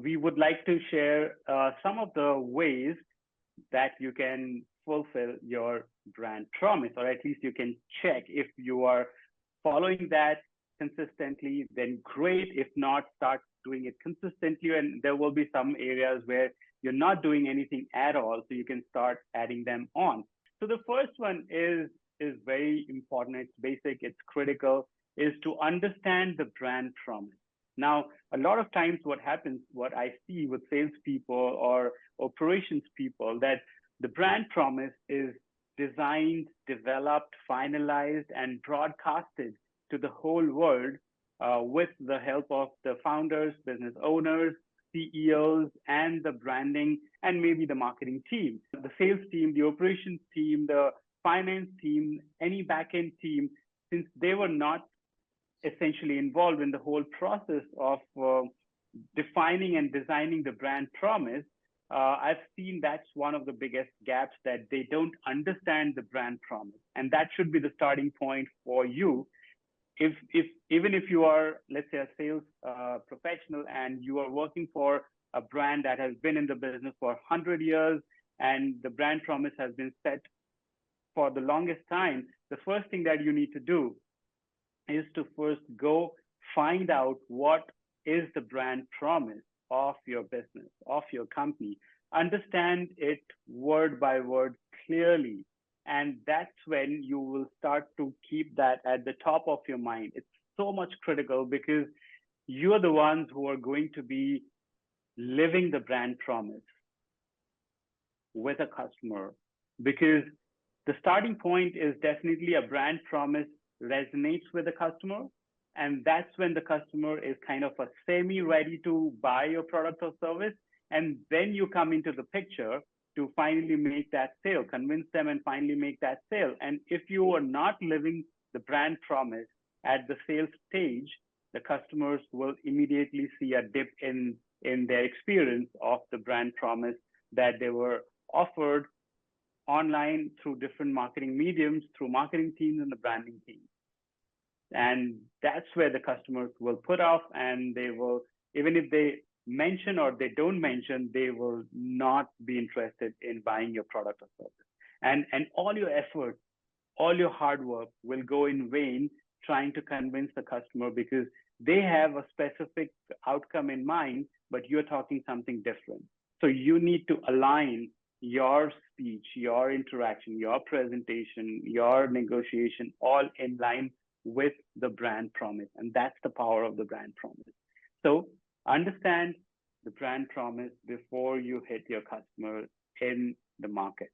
we would like to share some of the ways that you can fulfill your brand promise, or at least you can check if you are following that consistently, then great. If not, start doing it consistently. And there will be some areas where you're not doing anything at all, so you can start adding them on. So the first one is very important. It's basic, it's critical, is to understand the brand promise. Now, a lot of times what happens, what I see with salespeople or operations people, that the brand promise is designed, developed, finalized, and broadcasted to the whole world with the help of the founders, business owners, CEOs, and the branding, and maybe the marketing team, the sales team, the operations team, the finance team, any backend team, since they were not essentially involved in the whole process of defining and designing the brand promise. I've seen that's one of the biggest gaps, that they don't understand the brand promise. And that should be the starting point for you. If even if you are, let's say, a sales professional and you are working for a brand that has been in the business for 100 years and the brand promise has been set for the longest time, the first thing that you need to do is to first go find out what is the brand promise of your business, of your company. Understand it word by word clearly. And that's when you will start to keep that at the top of your mind. It's so much critical because you're the ones who are going to be living the brand promise with a customer, because the starting point is definitely a brand promise resonates with the customer. And that's when the customer is kind of a semi-ready to buy your product or service. And then you come into the picture to finally make that sale, convince them and finally make that sale. And if you are not living the brand promise at the sales stage, the customers will immediately see a dip in their experience of the brand promise that they were offered online through different marketing mediums, through marketing teams and the branding team. And that's where the customers will put off, and they will, even if they mention or they don't mention, they will not be interested in buying your product or service. And all your effort, all your hard work will go in vain trying to convince the customer, because they have a specific outcome in mind, but you're talking something different. So you need to align your speech, your interaction, your presentation, your negotiation, all in line with the brand promise. And that's the power of the brand promise. So understand the brand promise before you hit your customer in the market.